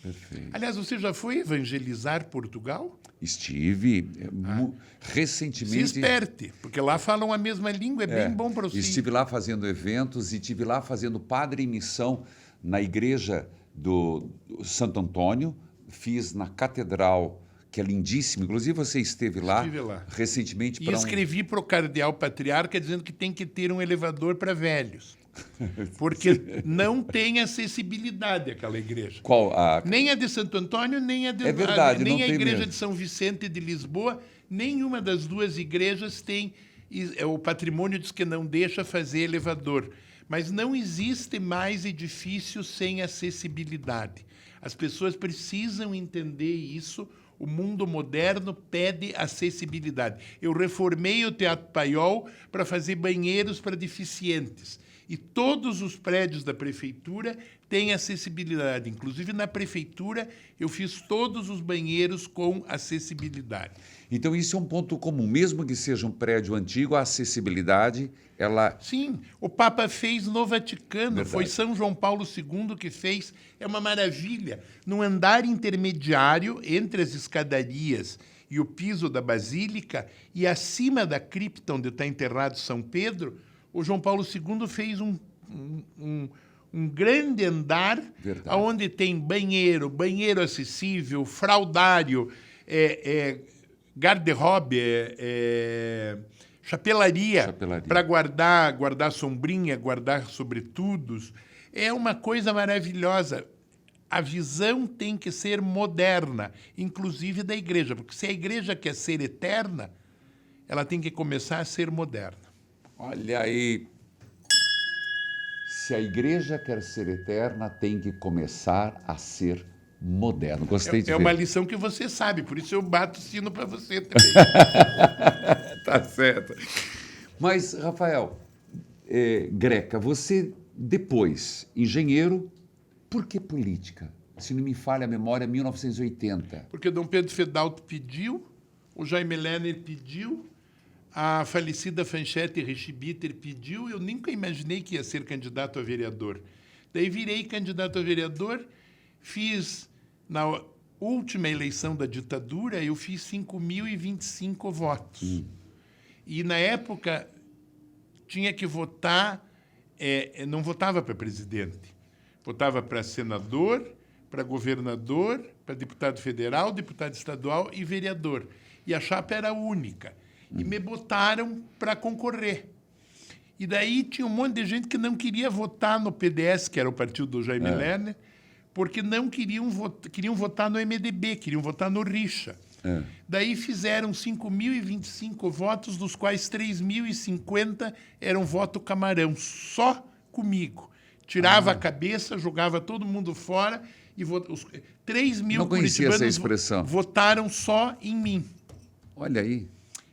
Perfeito. Aliás, você já foi evangelizar Portugal? Estive recentemente. Se esperte, porque lá falam a mesma língua, é bem bom para você. Estive lá fazendo eventos e estive lá fazendo padre em missão na igreja do Santo Antônio, fiz na catedral, que é lindíssima. Inclusive, você esteve lá, recentemente. E escrevi para o cardeal patriarca dizendo que tem que ter um elevador para velhos. Porque não tem acessibilidade aquela igreja. Qual? Nem a de Santo Antônio, nem a de nem a igreja de São Vicente de Lisboa, nenhuma das duas igrejas tem. O patrimônio diz que não deixa fazer elevador. Mas não existe mais edifício sem acessibilidade. As pessoas precisam entender isso. O mundo moderno pede acessibilidade. Eu reformei o Teatro Paiol para fazer banheiros para deficientes. E todos os prédios da prefeitura têm acessibilidade. Inclusive, na prefeitura, eu fiz todos os banheiros com acessibilidade. Então, isso é um ponto comum. Mesmo que seja um prédio antigo, a acessibilidade, ela... Sim, o Papa fez no Vaticano. Verdade. Foi São João Paulo II que fez. É uma maravilha. No andar intermediário, entre as escadarias e o piso da Basílica, e acima da cripta onde está enterrado São Pedro, o João Paulo II fez um grande andar, onde tem banheiro acessível, fraldário, garde-robe, chapelaria. Chapelaria. Para guardar sombrinha, guardar sobretudos. É uma coisa maravilhosa. A visão tem que ser moderna, inclusive da igreja, porque se a igreja quer ser eterna, ela tem que começar a ser moderna. Olha aí. Se a igreja quer ser eterna, tem que começar a ser moderna. Gostei de ver. É uma lição que você sabe, por isso eu bato o sino para você também. Tá certo. Mas, Rafael, Greca, você depois, engenheiro, por que política? Se não me falha a memória, 1980. Porque Dom Pedro Fedalto pediu, o Jaime Lerner pediu, a falecida Fanchete Richibiter pediu, eu nunca imaginei que ia ser candidato a vereador. Daí virei candidato a vereador, fiz, na última eleição da ditadura, eu fiz 5.025 votos. E, na época, tinha que votar, não votava para presidente, votava para senador, para governador, para deputado federal, deputado estadual e vereador. E a chapa era única. E me botaram para concorrer. E daí tinha um monte de gente que não queria votar no PDS, que era o partido do Jaime Lerner, porque não queriam votar no MDB, queriam votar no Richa. Daí fizeram 5.025 votos, dos quais 3.050 eram voto camarão, só comigo. Tirava a cabeça, jogava todo mundo fora e os 3.000 Não conhecia essa curitibanos expressão. votaram só em mim. Olha aí.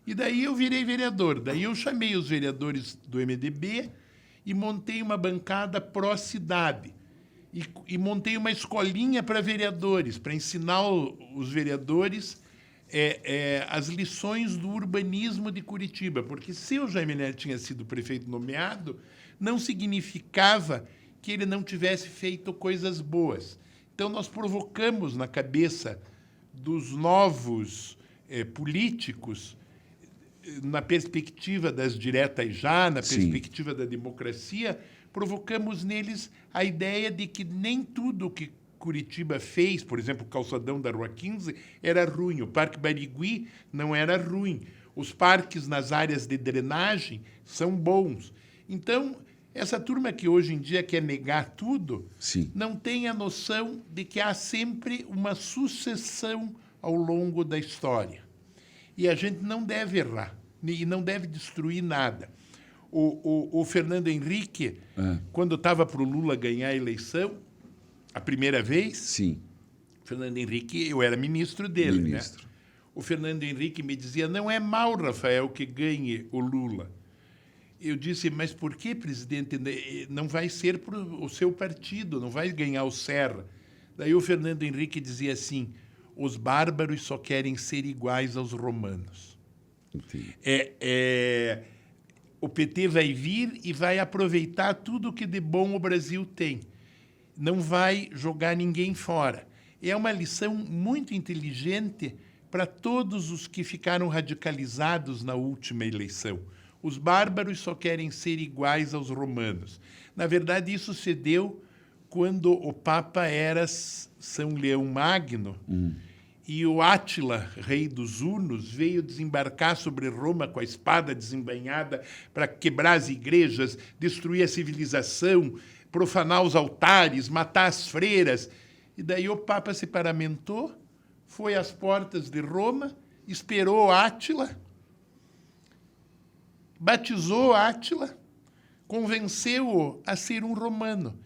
E daí eu virei vereador. Daí eu chamei os vereadores do MDB e montei uma bancada pró-cidade. E montei uma escolinha para vereadores, para ensinar os vereadores as lições do urbanismo de Curitiba. Porque se o Jaime Lerner tinha sido prefeito nomeado, não significava que ele não tivesse feito coisas boas. Então, nós provocamos na cabeça dos novos políticos, na perspectiva das diretas já, na perspectiva da democracia, provocamos neles a ideia de que nem tudo que Curitiba fez, por exemplo, o calçadão da Rua 15, era ruim. O Parque Barigui não era ruim. Os parques nas áreas de drenagem são bons. Então, essa turma que hoje em dia quer negar tudo, não tem a noção de que há sempre uma sucessão ao longo da história. E a gente não deve errar, e não deve destruir nada. O Fernando Henrique, quando estava para o Lula ganhar a eleição, a primeira vez, Fernando Henrique, eu era ministro dele, né? O Fernando Henrique me dizia, não é mal, Rafael, que ganhe o Lula. Eu disse, mas por que, presidente? Não vai ser para o seu partido, não vai ganhar o Serra. Daí o Fernando Henrique dizia assim, os bárbaros só querem ser iguais aos romanos. O PT vai vir e vai aproveitar tudo que de bom o Brasil tem. Não vai jogar ninguém fora. É uma lição muito inteligente para todos os que ficaram radicalizados na última eleição. Os bárbaros só querem ser iguais aos romanos. Na verdade, isso se deu quando o Papa era São Leão Magno e o Átila, rei dos hunos, veio desembarcar sobre Roma com a espada desembainhada para quebrar as igrejas, destruir a civilização, profanar os altares, matar as freiras. E daí o Papa se paramentou, foi às portas de Roma, esperou Átila, batizou Átila, convenceu-o a ser um romano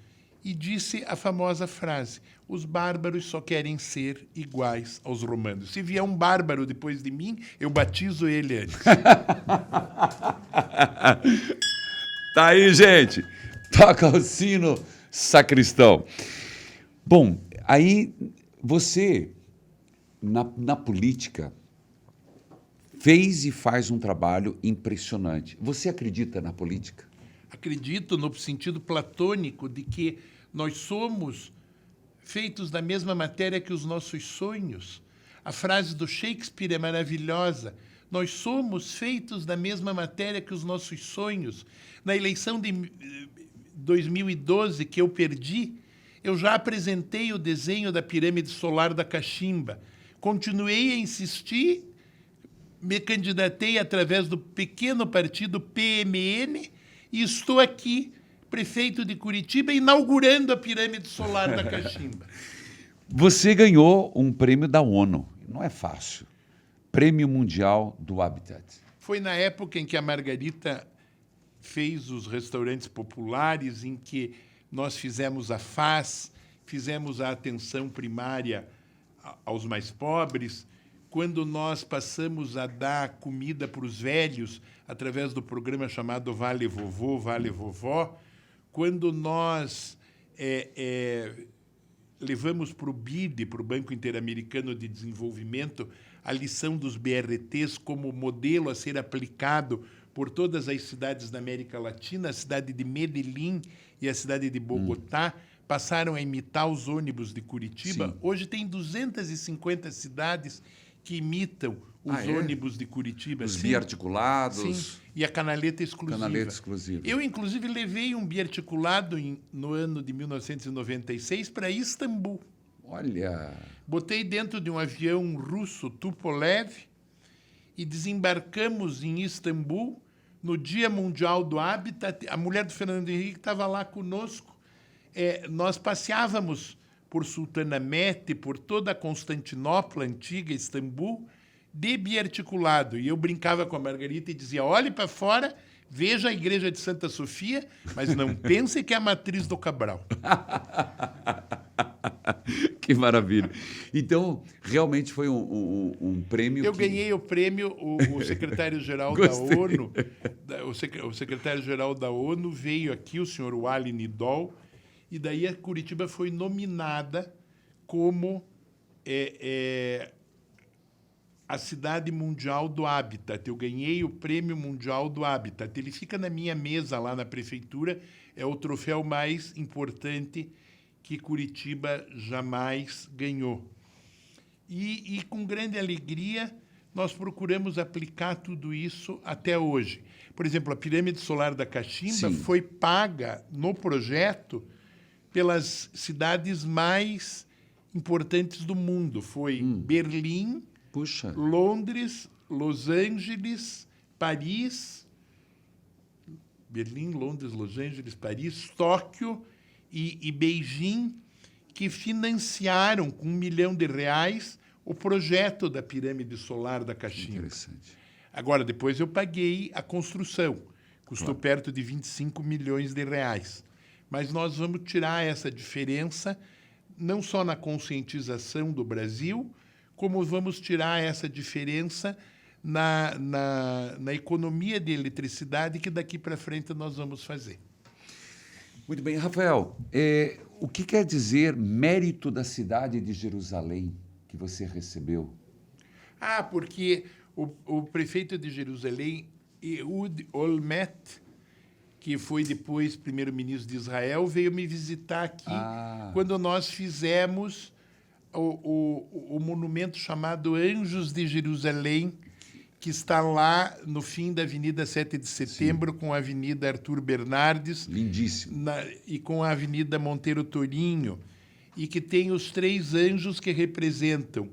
e disse a famosa frase, os bárbaros só querem ser iguais aos romanos. Se vier um bárbaro depois de mim, eu batizo ele antes. Tá aí, gente. Toca o sino, sacristão. Bom, aí você, na política, fez e faz um trabalho impressionante. Você acredita na política? Acredito no sentido platônico de que nós somos feitos da mesma matéria que os nossos sonhos. A frase do Shakespeare é maravilhosa. Nós somos feitos da mesma matéria que os nossos sonhos. Na eleição de 2012, que eu perdi, eu já apresentei o desenho da pirâmide solar da Cachimba. Continuei a insistir, me candidatei através do pequeno partido PMN e estou aqui, prefeito de Curitiba, inaugurando a pirâmide solar da Cachimba. Você ganhou um prêmio da ONU. Não é fácil. Prêmio Mundial do Habitat. Foi na época em que a Margarita fez os restaurantes populares, em que nós fizemos a FAS, fizemos a atenção primária aos mais pobres, quando nós passamos a dar comida para os velhos através do programa chamado Vale Vovô, Vale Vovó, quando nós levamos para o BID, para o Banco Interamericano de Desenvolvimento, a lição dos BRTs como modelo a ser aplicado por todas as cidades da América Latina, a cidade de Medellín e a cidade de Bogotá passaram a imitar os ônibus de Curitiba. Sim. Hoje tem 250 cidades que imitam os ônibus de Curitiba. Os Sim. biarticulados. Sim, e a canaleta exclusiva. Canaleta exclusiva. Eu, inclusive, levei um biarticulado no ano de 1996 para Istambul. Olha... Botei dentro de um avião russo Tupolev e desembarcamos em Istambul no Dia Mundial do Habitat. A mulher do Fernando Henrique estava lá conosco. Nós passeávamos por Sultanahmet, por toda a Constantinopla, antiga Istambul, de biarticulado. E eu brincava com a Margarita e dizia, olhe para fora, veja a igreja de Santa Sofia, mas não pense que é a matriz do Cabral. Que maravilha. Então, realmente foi um prêmio Eu ganhei o prêmio, o secretário-geral da ONU, o secretário-geral da ONU veio aqui, o senhor Wally Nidal, e daí a Curitiba foi nominada como a cidade mundial do Habitat. Eu ganhei o prêmio mundial do Habitat. Ele fica na minha mesa lá na prefeitura, é o troféu mais importante que Curitiba jamais ganhou. E com grande alegria, nós procuramos aplicar tudo isso até hoje. Por exemplo, a pirâmide solar da Cachimba foi paga no projeto pelas cidades mais importantes do mundo. Foi Berlim, Londres, Los Angeles, Paris, Berlim, Londres, Los Angeles, Paris, Tóquio e Beijing, que financiaram com R$1 milhão o projeto da pirâmide solar da Cachimba. Interessante. Agora, depois eu paguei a construção. Custou perto de R$25 milhões. Mas nós vamos tirar essa diferença, não só na conscientização do Brasil, como vamos tirar essa diferença na economia de eletricidade que daqui para frente nós vamos fazer. Muito bem. Rafael, o que quer dizer mérito da cidade de Jerusalém que você recebeu? Porque o prefeito de Jerusalém, Ehud Olmert, que foi depois primeiro-ministro de Israel, veio me visitar aqui quando nós fizemos o monumento chamado Anjos de Jerusalém, que está lá no fim da Avenida 7 de Setembro, com a Avenida Arthur Bernardes. Lindíssimo. E com a Avenida Monteiro Torinho, e que tem os 3 anjos que representam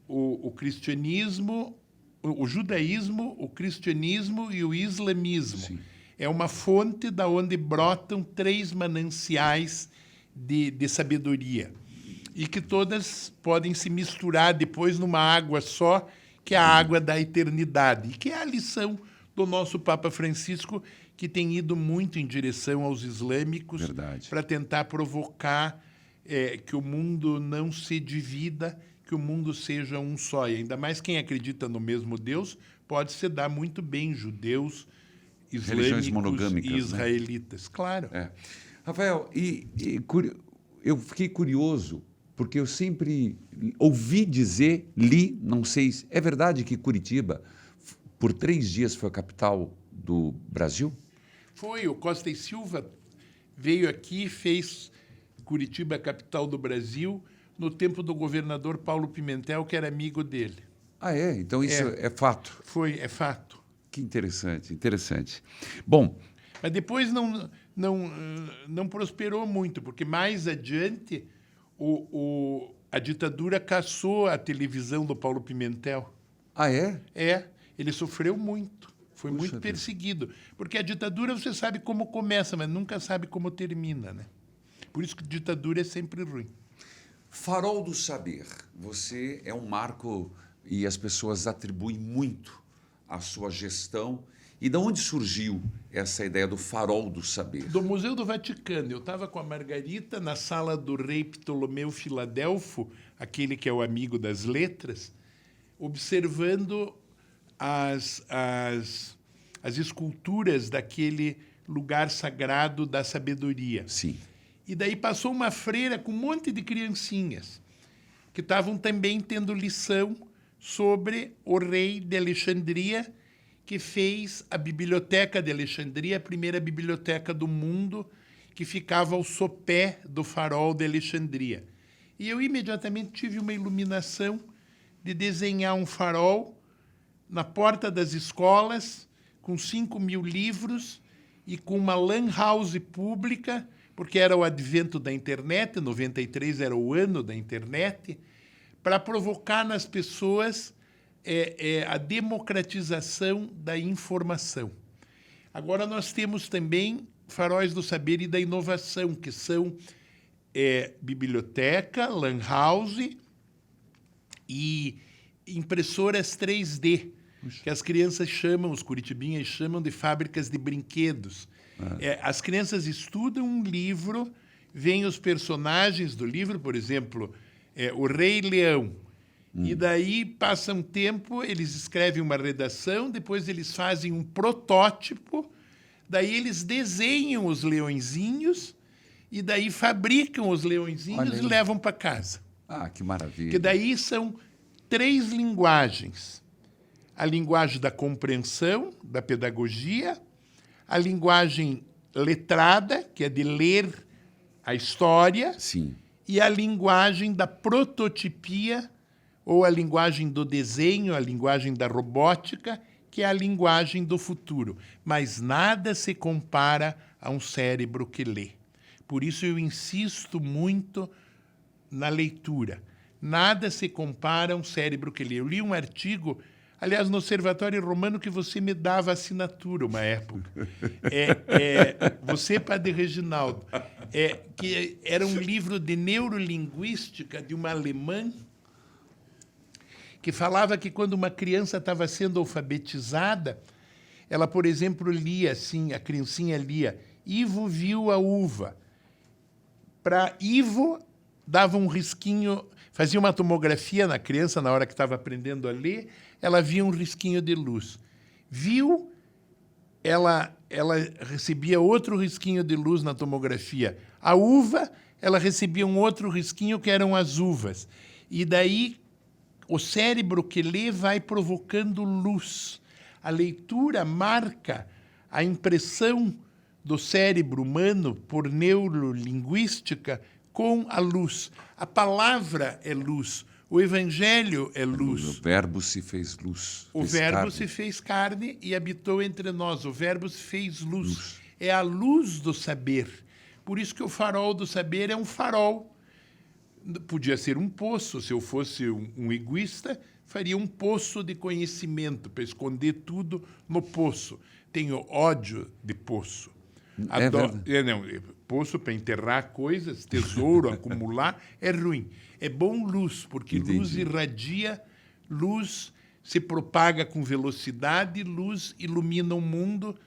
o cristianismo, o judaísmo, o cristianismo e o islamismo. Sim. É uma fonte da onde brotam 3 mananciais de sabedoria, e que todas podem se misturar depois numa água só, que é a água da eternidade, e que é a lição do nosso Papa Francisco, que tem ido muito em direção aos islâmicos para tentar provocar que o mundo não se divida, que o mundo seja um só. E ainda mais quem acredita no mesmo Deus pode se dar muito bem, judeus, islâmicos monogâmicas, e israelitas. Né? Claro. Rafael, eu fiquei curioso, porque eu sempre ouvi dizer, li, não sei, é verdade que Curitiba, por 3 dias, foi a capital do Brasil? Foi, o Costa e Silva veio aqui e fez Curitiba a capital do Brasil no tempo do governador Paulo Pimentel, que era amigo dele. Então isso é fato? É fato. Que interessante, interessante. Bom... Mas depois não prosperou muito, porque mais adiante a ditadura caçou a televisão do Paulo Pimentel. Ah, é? Ele sofreu muito. Foi Puxa muito vida. perseguido. Porque a ditadura você sabe como começa, mas nunca sabe como termina, né? Por isso que ditadura é sempre ruim. Farol do Saber. Você é um marco e as pessoas atribuem muito à sua gestão. E de onde surgiu essa ideia do Farol do Saber? Do Museu do Vaticano. Eu estava com a Margarita na sala do rei Ptolomeu Filadelfo, aquele que é o amigo das letras, observando as esculturas daquele lugar sagrado da sabedoria. Sim. E daí passou uma freira com um monte de criancinhas que estavam também tendo lição sobre o rei de Alexandria, que fez a Biblioteca de Alexandria, a primeira biblioteca do mundo, que ficava ao sopé do farol de Alexandria. E eu imediatamente tive uma iluminação de desenhar um farol na porta das escolas, com 5.000 livros e com uma lan house pública, porque era o advento da internet, 93 era o ano da internet, para provocar nas pessoas a democratização da informação. Agora nós temos também faróis do saber e da inovação, que são biblioteca, lan house e impressoras 3D, que as crianças chamam, os curitibinhas chamam de fábricas de brinquedos. As crianças estudam um livro, vêm os personagens do livro, por exemplo, o Rei Leão. E daí passa um tempo, eles escrevem uma redação, depois eles fazem um protótipo, daí eles desenham os leõezinhos e daí fabricam os leõezinhos e levam para casa. Ah, que maravilha. Que daí são 3 linguagens. A linguagem da compreensão, da pedagogia, a linguagem letrada, que é de ler a história, Sim. e a linguagem da prototipia, ou a linguagem do desenho, a linguagem da robótica, que é a linguagem do futuro. Mas nada se compara a um cérebro que lê. Por isso eu insisto muito na leitura. Nada se compara a um cérebro que lê. Eu li um artigo, aliás, no Observatório Romano, que você me dava assinatura uma época. Você, Padre Reginaldo, que era um livro de neurolinguística de uma alemã que falava que quando uma criança estava sendo alfabetizada, ela, por exemplo, lia assim, a criancinha lia, Ivo viu a uva. Para Ivo, dava um risquinho, fazia uma tomografia na criança na hora que estava aprendendo a ler, ela via um risquinho de luz. Viu, ela recebia outro risquinho de luz na tomografia. A uva, ela recebia um outro risquinho que eram as uvas. E daí o cérebro que lê vai provocando luz. A leitura marca a impressão do cérebro humano por neurolinguística com a luz. A palavra é luz. O evangelho é luz. O verbo se fez luz. O verbo se fez carne e habitou entre nós. O verbo se fez luz. É a luz do saber. Por isso que o farol do saber é um farol. Podia ser um poço. Se eu fosse um egoísta, faria um poço de conhecimento para esconder tudo no poço. Tenho ódio de poço. Poço para enterrar coisas, tesouro, acumular, é ruim. É bom luz, porque Entendi. Luz irradia, luz se propaga com velocidade, luz ilumina o mundo.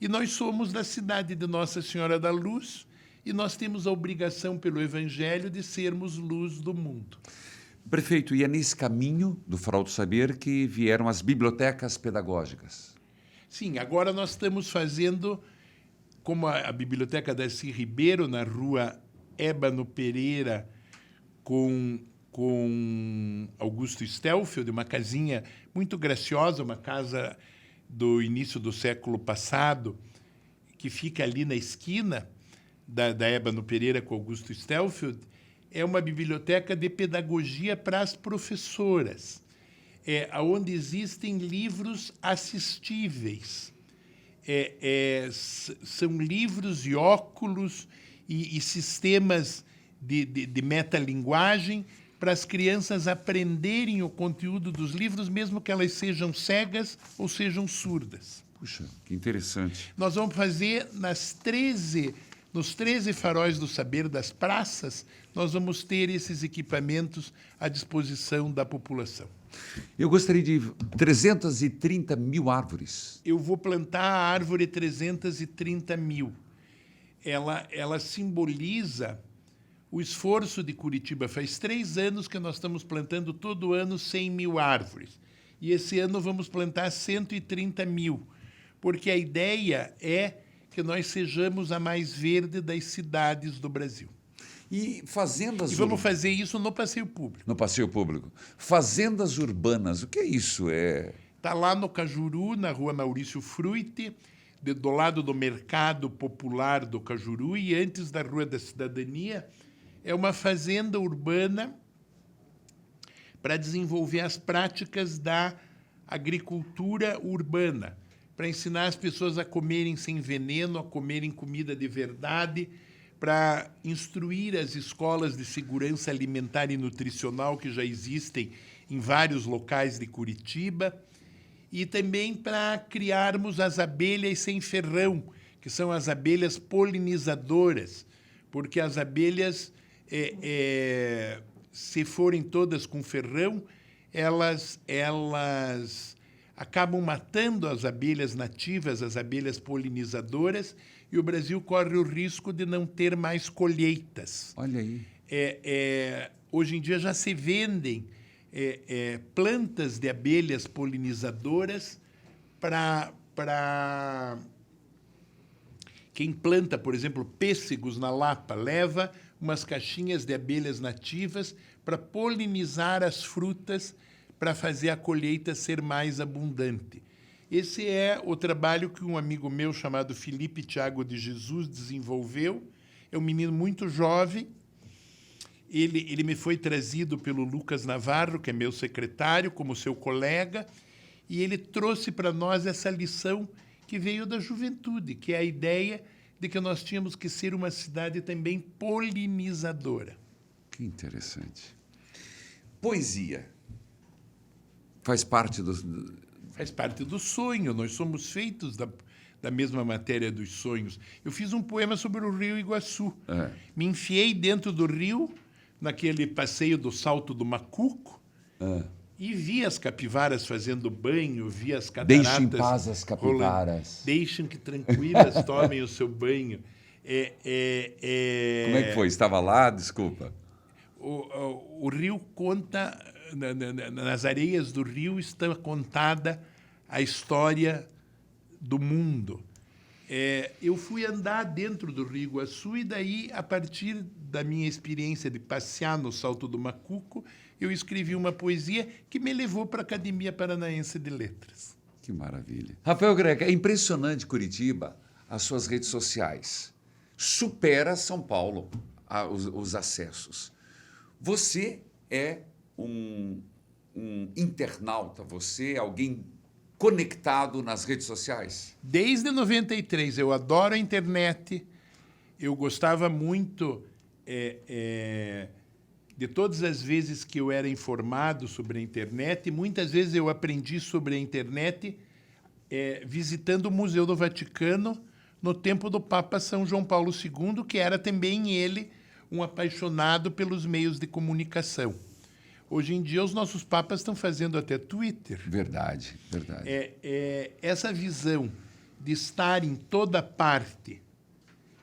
E nós somos da cidade de Nossa Senhora da Luz e nós temos a obrigação pelo Evangelho de sermos luz do mundo. Prefeito, e é nesse caminho do Farol do Saber que vieram as bibliotecas pedagógicas? Sim, agora nós estamos fazendo, como a Biblioteca Darcy Ribeiro, na rua Ébano Pereira, com Augusto Stelfeld, uma casinha muito graciosa, uma casa do início do século passado, que fica ali na esquina da Ébano Pereira com Augusto Stelfeld, é uma biblioteca de pedagogia para as professoras, onde existem livros assistíveis. São livros e óculos e sistemas de metalinguagem para as crianças aprenderem o conteúdo dos livros, mesmo que elas sejam cegas ou sejam surdas. Puxa, que interessante. Nós vamos fazer nos 13 faróis do saber das praças, nós vamos ter esses equipamentos à disposição da população. Eu gostaria de 330 mil árvores. Eu vou plantar a árvore 330 mil. Ela simboliza o esforço de Curitiba. Faz 3 anos que nós estamos plantando todo ano 100 mil árvores. E esse ano vamos plantar 130 mil, porque a ideia é que nós sejamos a mais verde das cidades do Brasil. E fazendas E vamos fazer isso no passeio público. no passeio público. Fazendas urbanas, o que é isso? Está lá no Cajuru, na rua Maurício Fruit, do lado do Mercado Popular do Cajuru, e antes da Rua da Cidadania, é uma fazenda urbana para desenvolver as práticas da agricultura urbana, para ensinar as pessoas a comerem sem veneno, a comerem comida de verdade, para instruir as escolas de segurança alimentar e nutricional que já existem em vários locais de Curitiba, e também para criarmos as abelhas sem ferrão, que são as abelhas polinizadoras, porque as abelhas, se forem todas com ferrão, elas acabam matando as abelhas nativas, as abelhas polinizadoras, e o Brasil corre o risco de não ter mais colheitas. Olha aí. Hoje em dia já se vendem plantas de abelhas polinizadoras para quem planta, por exemplo, pêssegos na Lapa, leva umas caixinhas de abelhas nativas para polinizar as frutas, para fazer a colheita ser mais abundante. Esse é o trabalho que um amigo meu chamado Felipe Thiago de Jesus desenvolveu. É um menino muito jovem. Ele me foi trazido pelo Lucas Navarro, que é meu secretário, como seu colega, e ele trouxe para nós essa lição que veio da juventude, que é a ideia de que nós tínhamos que ser uma cidade também polinizadora. Que interessante. Poesia. Faz parte Faz parte do sonho. Nós somos feitos da mesma matéria dos sonhos. Eu fiz um poema sobre o Rio Iguaçu. Me enfiei dentro do rio, naquele passeio do Salto do Macuco, e vi as capivaras fazendo banho, vi as cataratas... Deixe em paz as capivaras. Deixem que tranquilas tomem o seu banho. Como é que foi? Estava lá? Desculpa. O rio conta... Nas areias do rio está contada a história do mundo. Eu fui andar dentro do Rio Iguaçu e daí, a partir da minha experiência de passear no Salto do Macuco, eu escrevi uma poesia que me levou para a Academia Paranaense de Letras. Que maravilha. Rafael Greca, é impressionante Curitiba, as suas redes sociais. Supera São Paulo, os acessos. Você é um internauta, você é alguém conectado nas redes sociais? Desde 93, eu adoro a internet. Eu gostava muito de todas as vezes que eu era informado sobre a internet. Muitas vezes eu aprendi sobre a internet visitando o Museu do Vaticano no tempo do Papa São João Paulo II, que era também ele um apaixonado pelos meios de comunicação. Hoje em dia, os nossos papas estão fazendo até Twitter. Verdade, verdade. Essa visão de estar em toda parte,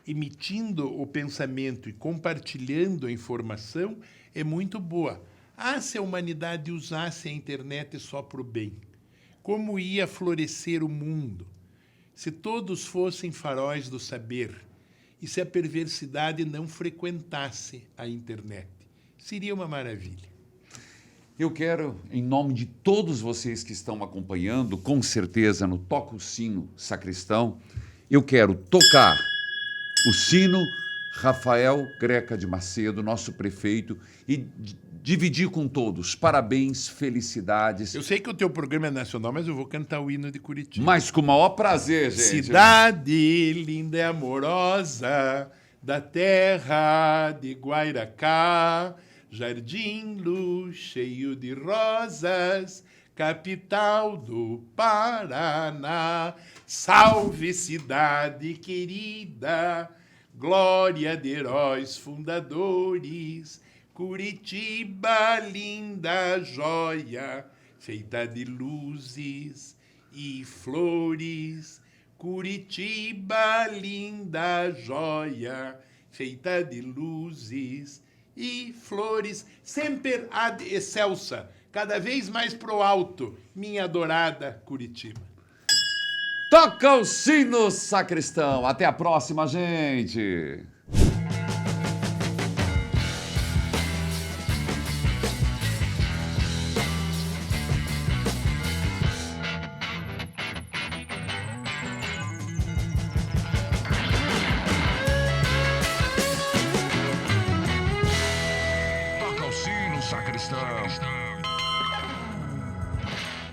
emitindo o pensamento e compartilhando a informação, é muito boa. Se a humanidade usasse a internet só para o bem, como ia florescer o mundo se todos fossem faróis do saber e se a perversidade não frequentasse a internet? Seria uma maravilha. Eu quero, em nome de todos vocês que estão acompanhando, com certeza no Toca o Sino Sacristão, eu quero tocar o sino Rafael Greca de Macedo, nosso prefeito, e dividir com todos. Parabéns, felicidades. Eu sei que o teu programa é nacional, mas eu vou cantar o hino de Curitiba. Mas com o maior prazer, gente. Cidade linda e amorosa da terra de Guairacá, Jardim Luz, cheio de rosas, capital do Paraná. Salve cidade querida, glória de heróis fundadores. Curitiba, linda joia, feita de luzes e flores. Curitiba, linda joia, feita de luzes e flores. Semper ad excelsa, cada vez mais pro alto, minha adorada Curitiba. Toca o sino, sacristão. Até a próxima, gente.